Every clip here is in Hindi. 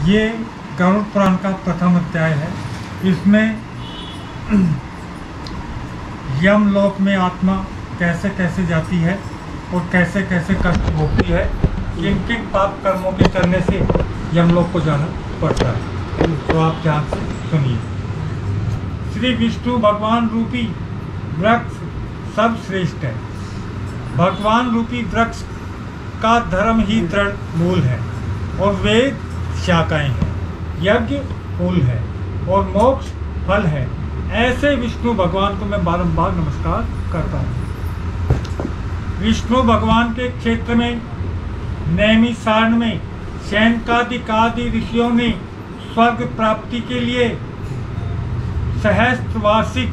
ये गरुड़ पुराण का प्रथम अध्याय है। इसमें यमलोक में आत्मा कैसे कैसे जाती है और कैसे कैसे कष्ट भोगती है, किन किन पाप कर्मों के करने से यमलोक को जाना पड़ता है। तो आप ध्यान से सुनिए। श्री विष्णु भगवान रूपी वृक्ष सब श्रेष्ठ है। भगवान रूपी वृक्ष का धर्म ही दृढ़ मूल है और वेद शाखाएं हैं, यज्ञ फूल है और मोक्ष फल है। ऐसे विष्णु भगवान को मैं बारंबार नमस्कार करता हूँ। विष्णु भगवान के क्षेत्र में नैमिषारण्य में शैनकादिकादि ऋषियों ने स्वर्ग प्राप्ति के लिए सहस्त्रवार्षिक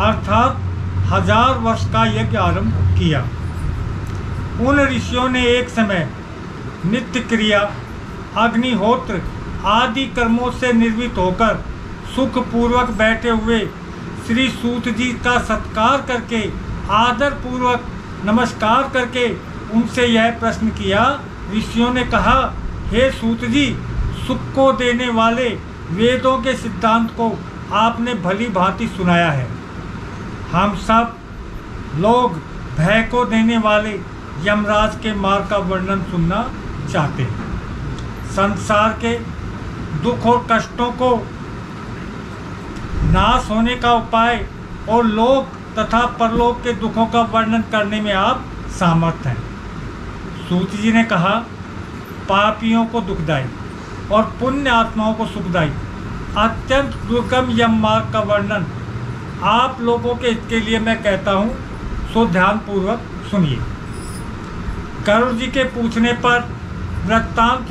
अर्थात 1000 वर्ष का यज्ञ आरंभ किया। उन ऋषियों ने एक समय नित्य क्रिया, अग्निहोत्र आदि कर्मों से निर्वृत्त होकर सुख पूर्वक बैठे हुए श्री सूत जी का सत्कार करके, आदर पूर्वक नमस्कार करके उनसे यह प्रश्न किया। ऋषियों ने कहा, हे सूत जी, सुख को देने वाले वेदों के सिद्धांत को आपने भली भांति सुनाया है। हम सब लोग भय को देने वाले यमराज के मार्ग का वर्णन सुनना चाहते हैं। संसार के दुख और कष्टों को नाश होने का उपाय और लोक तथा परलोक के दुखों का वर्णन करने में आप सामर्थ हैं। सूत जी ने कहा, पापियों को दुखदायी और पुण्य आत्माओं को सुखदायी अत्यंत दुर्गम यम मार्ग का वर्णन आप लोगों के हित के लिए मैं कहता हूँ, सो ध्यान पूर्वक सुनिए। गरुड़ जी के पूछने पर वृत्तांत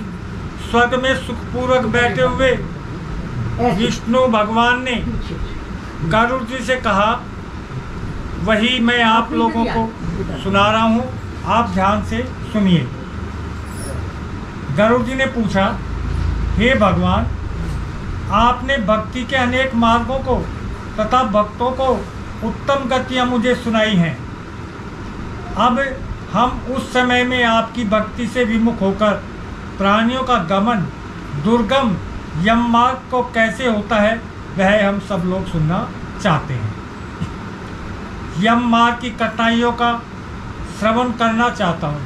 स्वर्ग में सुखपूर्वक बैठे हुए विष्णु भगवान ने गरुड़ जी से कहा, वही मैं आप लोगों को सुना रहा हूँ, आप ध्यान से सुनिए। गरुड़ जी ने पूछा, हे भगवान, आपने भक्ति के अनेक मार्गों को तथा भक्तों को उत्तम गतियाँ मुझे सुनाई हैं। अब हम उस समय में आपकी भक्ति से विमुख होकर प्राणियों का गमन दुर्गम यम मार्ग को कैसे होता है, वह हम सब लोग सुनना चाहते हैं। यम मार्ग की कठिनाइयों का श्रवण करना चाहता हूँ।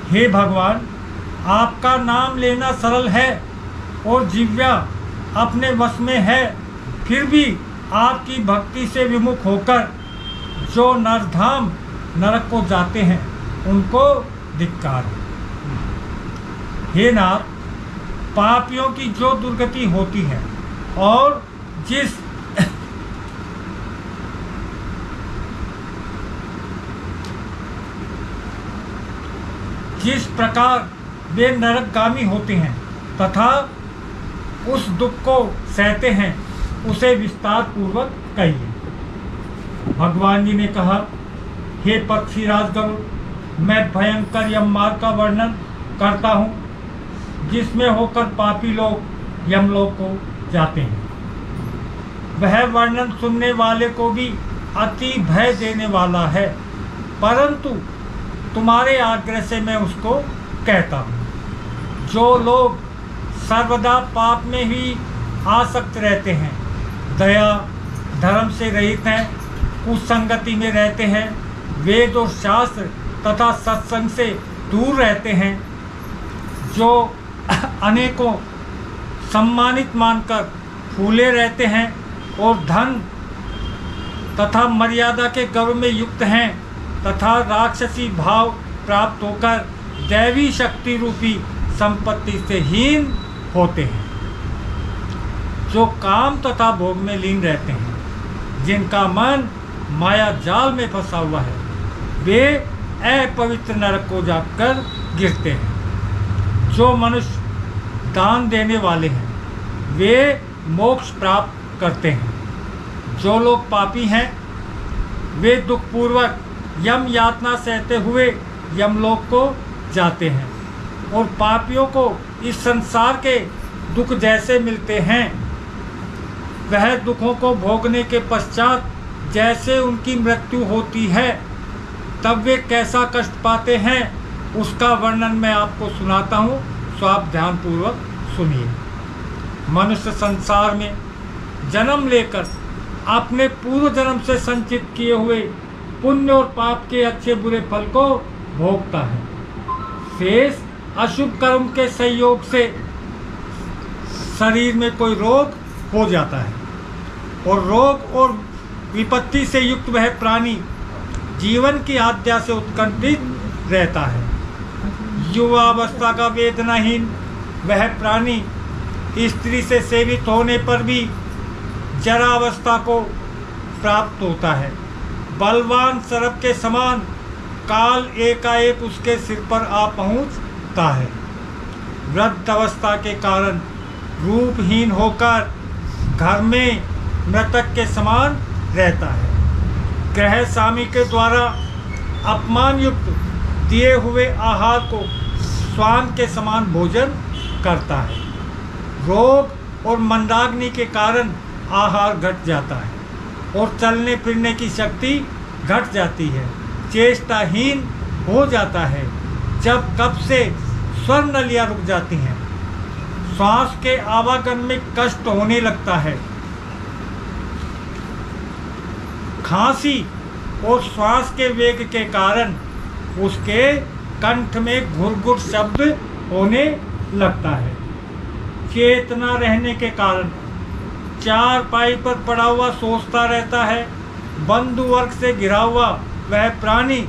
हे भगवान, आपका नाम लेना सरल है और जिह्वा अपने वश में है, फिर भी आपकी भक्ति से विमुख होकर जो नरधाम नरक को जाते हैं उनको धिक्कार। हे नाथ, पापियों की जो दुर्गति होती है और जिस प्रकार वे नरकगामी होते हैं तथा उस दुख को सहते हैं, उसे विस्तार पूर्वक कहिए। भगवान जी ने कहा, हे पक्षीराज गरुड़, मैं भयंकर यम मार्ग का वर्णन करता हूँ, जिसमें होकर पापी लोग यमलोक को जाते हैं। वह वर्णन सुनने वाले को भी अति भय देने वाला है, परंतु तुम्हारे आग्रह से मैं उसको कहता हूँ। जो लोग सर्वदा पाप में ही आसक्त रहते हैं, दया धर्म से रहित हैं, कुसंगति में रहते हैं, वेद और शास्त्र तथा सत्संग से दूर रहते हैं, जो अनेकों सम्मानित मानकर फूले रहते हैं और धन तथा मर्यादा के गर्व में युक्त हैं तथा राक्षसी भाव प्राप्त होकर दैवी शक्ति रूपी संपत्ति से हीन होते हैं, जो काम तथा भोग में लीन रहते हैं, जिनका मन माया जाल में फंसा हुआ है, वे अपवित्र नरक को जाकर गिरते हैं। जो मनुष्य दान देने वाले हैं, वे मोक्ष प्राप्त करते हैं। जो लोग पापी हैं, वे दुखपूर्वक यम यातना सहते हुए यमलोक को जाते हैं और पापियों को इस संसार के दुख जैसे मिलते हैं, वह दुखों को भोगने के पश्चात जैसे उनकी मृत्यु होती है, तब वे कैसा कष्ट पाते हैं, उसका वर्णन मैं आपको सुनाता हूँ। सो आप ध्यानपूर्वक सुनिए। मनुष्य संसार में जन्म लेकर अपने पूर्व जन्म से संचित किए हुए पुण्य और पाप के अच्छे बुरे फल को भोगता है। शेष अशुभ कर्म के संयोग से शरीर में कोई रोग हो जाता है और रोग और विपत्ति से युक्त वह प्राणी जीवन की आद्या से उत्कंठित रहता है। युवावस्था का वेदनाहीन वह प्राणी स्त्री से सेवित होने पर भी जरावस्था को प्राप्त होता है। बलवान सर्प के समान काल एकाएक उसके सिर पर आ पहुँचता है। वृद्ध अवस्था के कारण रूपहीन होकर घर में मृतक के समान रहता है। गृह स्वामी के द्वारा अपमान युक्त दिए हुए आहार को श्वान के समान भोजन करता है। रोग और मंदाग्नि के कारण आहार घट जाता है और चलने फिरने की शक्ति घट जाती है। चेष्टाहीन हो जाता है जब कब से स्वर नलियाँ रुक जाती हैं। श्वास के आवागमन में कष्ट होने लगता है। खांसी और श्वास के वेग के कारण उसके कंठ में घुरघुर शब्द होने लगता है। चेतना रहने के कारण चारपाई पर पड़ा हुआ सोचता रहता है। बंधु वर्ग से घिरा हुआ वह प्राणी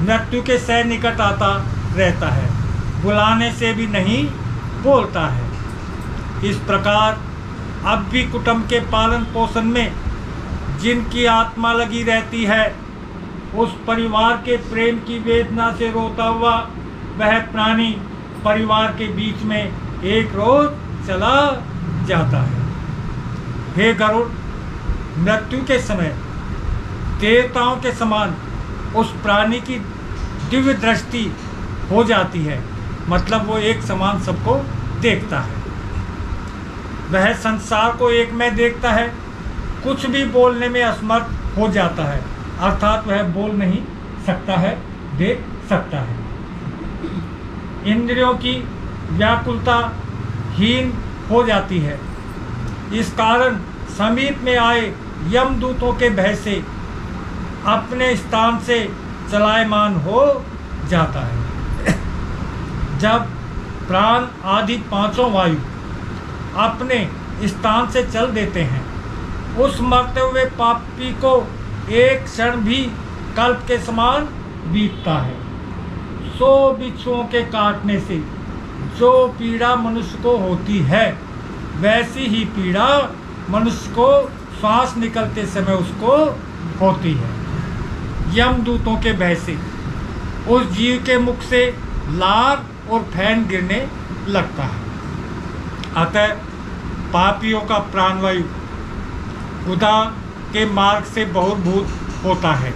मृत्यु के निकट आता रहता है। बुलाने से भी नहीं बोलता है। इस प्रकार अब भी कुटुंब के पालन पोषण में जिनकी आत्मा लगी रहती है, उस परिवार के प्रेम की वेदना से रोता हुआ वह प्राणी परिवार के बीच में एक रोज चला जाता है। हे गरुड़, मृत्यु के समय देवताओं के समान उस प्राणी की दिव्य दृष्टि हो जाती है। मतलब वो एक समान सबको देखता है। वह संसार को एक में देखता है। कुछ भी बोलने में असमर्थ हो जाता है, अर्थात वह बोल नहीं सकता है, देख सकता है। इंद्रियों की व्याकुलता हीन हो जाती है। इस कारण समीप में आए यमदूतों के भय से अपने स्थान से चलायमान हो जाता है। जब प्राण आदि पांचों वायु अपने स्थान से चल देते हैं, उस मरते हुए पापी को एक क्षण भी कल्प के समान बीतता है। 100 बिच्छुओं के काटने से जो पीड़ा मनुष्य को होती है, वैसी ही पीड़ा मनुष्य को श्वास निकलते समय उसको होती है। यमदूतों के भय से उस जीव के मुख से लार और फैन गिरने लगता है। अतः पापियों का प्राणवायु खुदा के मार्ग से बहुभूत होता है।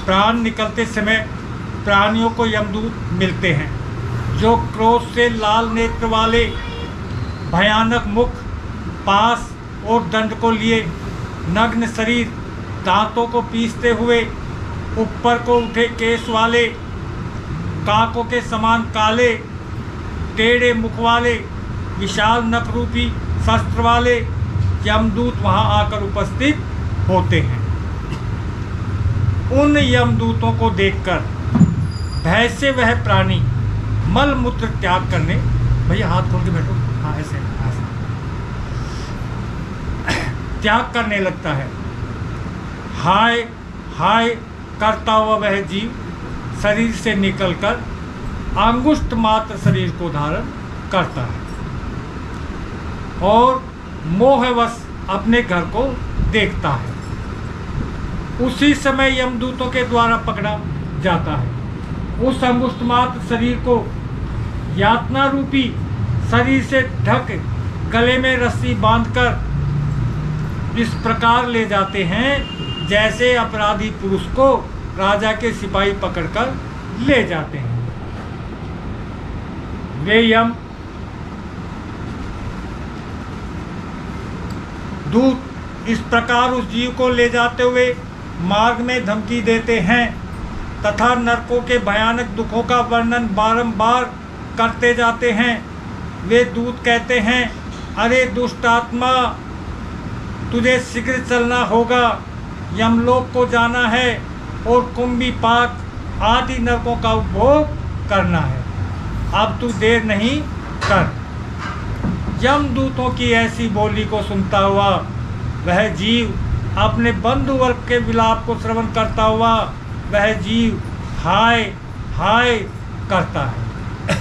प्राण निकलते समय प्राणियों को यमदूत मिलते हैं, जो क्रोध से लाल नेत्र वाले, भयानक मुख, पास और दंड को लिए, नग्न शरीर, दांतों को पीसते हुए, ऊपर को उठे केस वाले, काकों के समान काले, टेढ़े मुख वाले, विशाल नख रूपी शस्त्र वाले यमदूत वहां आकर उपस्थित होते हैं। उन यमदूतों को देखकर भय से वह प्राणी मल मूत्र त्याग करने, भैया हाथ खोल के बैठो, हाँ ऐसे त्याग करने लगता है। हाय हाय करता हुआ वह जीव शरीर से निकलकर अंगुष्ठ मात्र शरीर को धारण करता है और मोहवश अपने घर को देखता है। उसी समय यमदूतों के द्वारा पकड़ा जाता है। उस अंगुष्ठ मात्र शरीर को यातना रूपी शरीर से ढक गले में रस्सी बांधकर इस प्रकार ले जाते हैं जैसे अपराधी पुरुष को राजा के सिपाही पकड़कर ले जाते हैं। वे यम दूत इस प्रकार उस जीव को ले जाते हुए मार्ग में धमकी देते हैं तथा नरकों के भयानक दुखों का वर्णन बारंबार करते जाते हैं। वे दूत कहते हैं, अरे दुष्ट आत्मा, तुझे शीघ्र चलना होगा, यमलोक को जाना है और कुंभी पाक आदि नरकों का उपभोग करना है। अब तू देर नहीं कर। यमदूतों की ऐसी बोली को सुनता हुआ वह जीव अपने बंधु वर्ग के विलाप को श्रवण करता हुआ वह जीव हाय हाय करता है।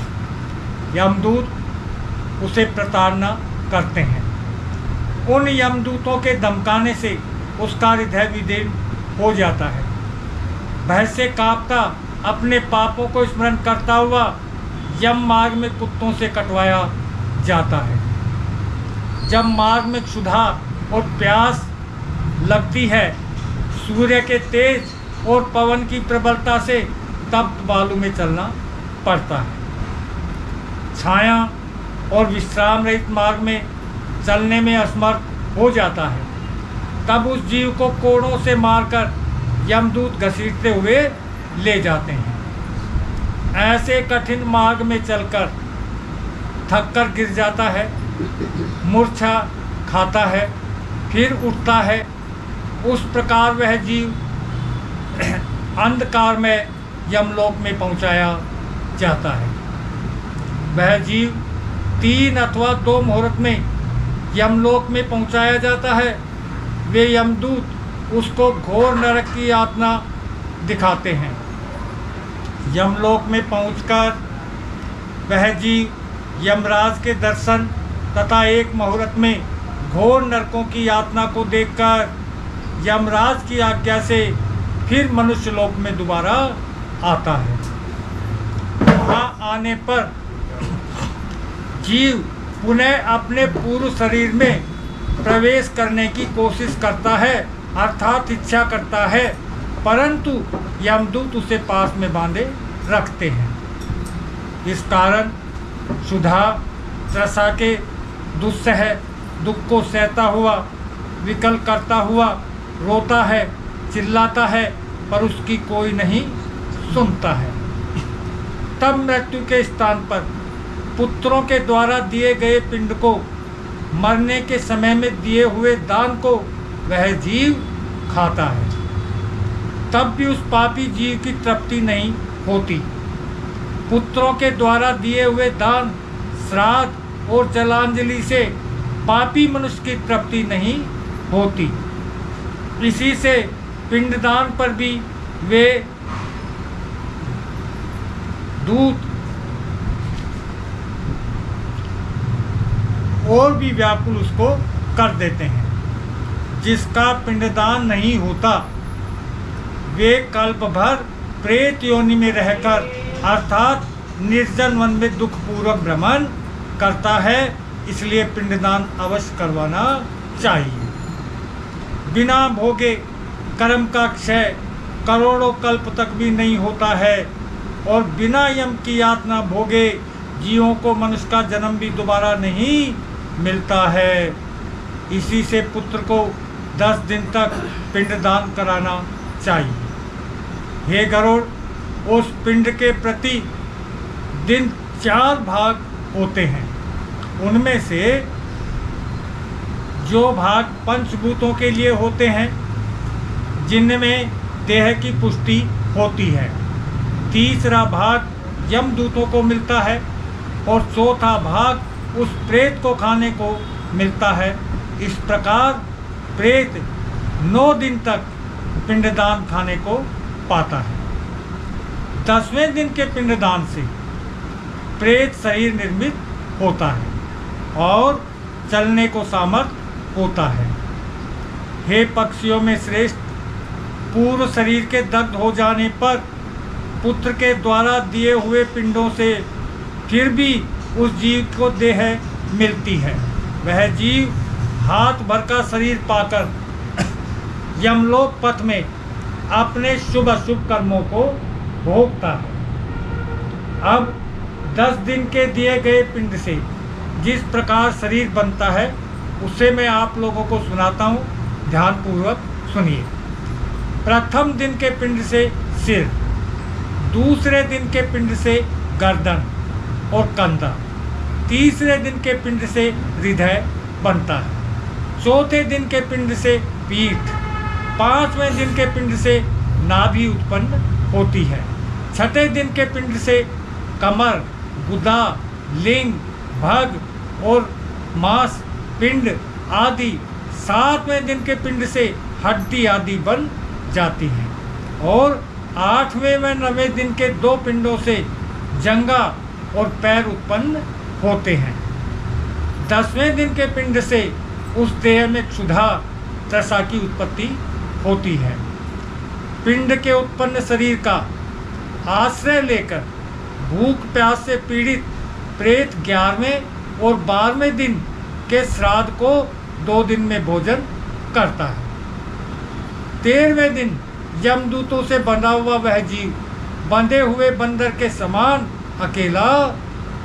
यमदूत उसे प्रताड़ना करते हैं। उन यमदूतों के धमकाने से उसका हृदय विदीर्ण हो जाता है। भय से कांपता अपने पापों को स्मरण करता हुआ यम मार्ग में कुत्तों से कटवाया जाता है। जब मार्ग में क्षुधा और प्यास लगती है, सूर्य के तेज और पवन की प्रबलता से तप्त बालू में चलना पड़ता है। छाया और विश्राम रहित मार्ग में चलने में असमर्थ हो जाता है। तब उस जीव को कोड़ों से मारकर यमदूत घसीटते हुए ले जाते हैं। ऐसे कठिन मार्ग में चलकर थककर गिर जाता है, मूर्छा खाता है, फिर उठता है। उस प्रकार वह जीव अंधकार में यमलोक में पहुंचाया जाता है। वह जीव 3 अथवा 2 मुहूर्त में यमलोक में पहुंचाया जाता है। वे यमदूत उसको घोर नरक की यातना दिखाते हैं। यमलोक में पहुंचकर वह जीव यमराज के दर्शन तथा 1 मुहूर्त में घोर नरकों की यातना को देखकर यमराज की आज्ञा से फिर मनुष्य लोक में दोबारा आता है। वहाँ आने पर जीव पुनः अपने पूर्व शरीर में प्रवेश करने की कोशिश करता है, अर्थात इच्छा करता है, परंतु यमदूत उसे पास में बांधे रखते हैं। इस कारण क्षुधा त्रसा के दुस्सह दुख को सहता हुआ, विकल करता हुआ रोता है, चिल्लाता है, पर उसकी कोई नहीं सुनता है। तब मृत्यु के स्थान पर पुत्रों के द्वारा दिए गए पिंड को, मरने के समय में दिए हुए दान को वह जीव खाता है। तब भी उस पापी जीव की तृप्ति नहीं होती। पुत्रों के द्वारा दिए हुए दान, श्राद्ध और जलांजलि से पापी मनुष्य की तृप्ति नहीं होती। इसी से पिंडदान पर भी वे दूत और भी व्याकुल उसको कर देते हैं। जिसका पिंडदान नहीं होता वे कल्प भर प्रेत योनि में रहकर अर्थात निर्जन वन में दुखपूर्वक भ्रमण करता है। इसलिए पिंडदान अवश्य करवाना चाहिए। बिना भोगे कर्म का क्षय करोड़ों कल्प तक भी नहीं होता है और बिना यम की यातना भोगे जीवों को मनुष्य का जन्म भी दोबारा नहीं मिलता है। इसी से पुत्र को 10 दिन तक पिंडदान कराना चाहिए। हे गरुड़, उस पिंड के प्रति दिन 4 भाग होते हैं। उनमें से जो भाग पंचभूतों के लिए होते हैं, जिनमें देह की पुष्टि होती है, तीसरा भाग यमदूतों को मिलता है और चौथा भाग उस प्रेत को खाने को मिलता है। इस प्रकार प्रेत 9 दिन तक पिंडदान खाने को पाता है। 10वें दिन के पिंडदान से प्रेत शरीर निर्मित होता है और चलने को सामर्थ होता है। हे पक्षियों में श्रेष्ठ, पूर्व शरीर के दग्ध हो जाने पर पुत्र के द्वारा दिए हुए पिंडों से फिर भी उस जीव को देह मिलती है। वह जीव हाथ भर का शरीर पाकर यमलोक पथ में अपने शुभ अशुभ कर्मों को भोगता है। अब 10 दिन के दिए गए पिंड से जिस प्रकार शरीर बनता है उसे मैं आप लोगों को सुनाता हूँ, ध्यानपूर्वक सुनिए। प्रथम दिन के पिंड से सिर, दूसरे दिन के पिंड से गर्दन और कंधा। तीसरे दिन के पिंड से हृदय बनता है। चौथे दिन के पिंड से पीठ। पांचवें दिन के पिंड से नाभि उत्पन्न होती है। छठे दिन के पिंड से कमर, गुदा, लिंग, भग और मांस पिंड आदि। सातवें दिन के पिंड से हड्डी आदि बन जाती हैं। और आठवें व नवें दिन के दो पिंडों से जंगा और पैर उत्पन्न होते हैं। 10वें दिन के पिंड से उस देह में क्षुधा दशा की उत्पत्ति होती है। पिंड के उत्पन्न शरीर का आश्रय लेकर भूख प्यास से पीड़ित प्रेत 11वें और 12वें दिन के श्राद्ध को 2 दिन में भोजन करता है। 13वें दिन यमदूतों से बंधा हुआ वह जीव बंधे हुए बंदर के समान अकेला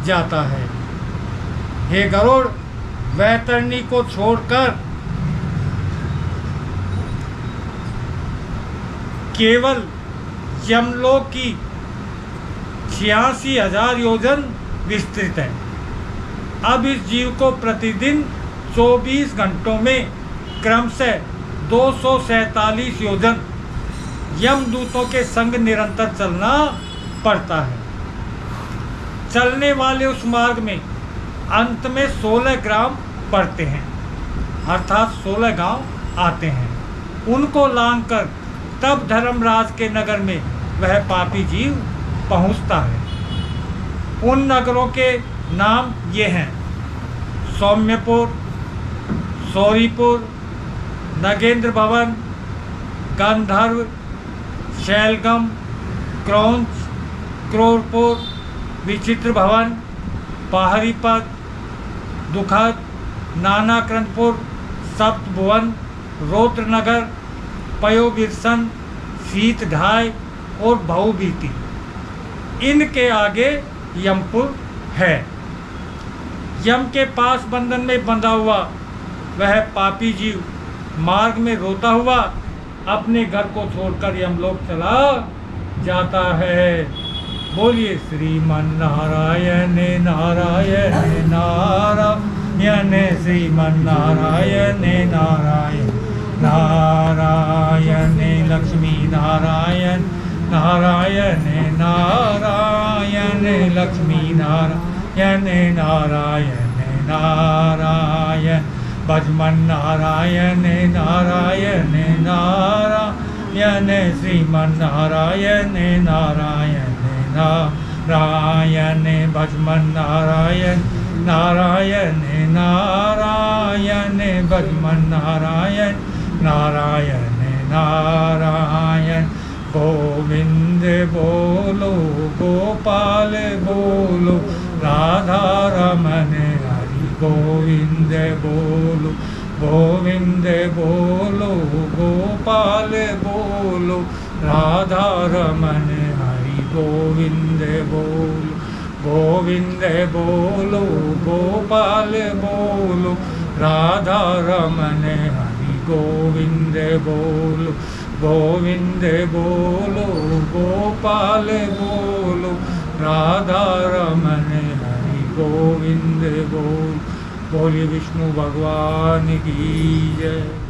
जाता है। हे गरुड़, वैतरणी को छोड़कर केवल यमलोक की 86,000 योजन विस्तृत है। अब इस जीव को प्रतिदिन 24 घंटों में क्रमशः 247 योजन यमदूतों के संग निरंतर चलना पड़ता है। चलने वाले उस मार्ग में अंत में 16 ग्राम पड़ते हैं, अर्थात 16 गांव आते हैं। उनको लांघकर तब धर्मराज के नगर में वह पापी जीव पहुंचता है। उन नगरों के नाम ये हैं: सौम्यपुर, सौरीपुर, नगेंद्र भवन, गंधर्व, शैलगम, क्रौंच, क्रोरपुर, विचित्र भवन, पाहरीपद, दुखद, नानाक्रंदपुर, सप्तभुवन, रौद्रनगर, पयोविरसन, शीतढाय और भवभीति। इनके आगे यमपुर है। यम के पास बंधन में बंधा हुआ वह पापी जीव मार्ग में रोता हुआ अपने घर को छोड़कर यमलोक चला जाता है। बोलिए श्रीमन नारायण नारायण नारायण, श्रीमन नारायण नारायण नारायण, लक्ष्मी नारायण नारायण नारायण, लक्ष्मी नारायण नारायण नारायण, भजमन नारायण नारायण नारायण, श्रीमन नारायण नारायण नारायण, भजमन नारायण नारायण नारायण, भजमन नारायण नारायण नारायण। गोविंद बोलो गोपाल बोलो, राधा रमन हरि गोविंद बोलो, गोविंद बोलो गोपाल बोलो, राधा रमन हरि गोविंद बोलो, गोविंद बोलो गोपाल बोलो, राधा रमन हरि गोविंद बोलो, गोविंद बोलो गोपाल बोलो, राधा रमन हरि गोविंद बोलो। बोलिए विष्णु भगवान की जय।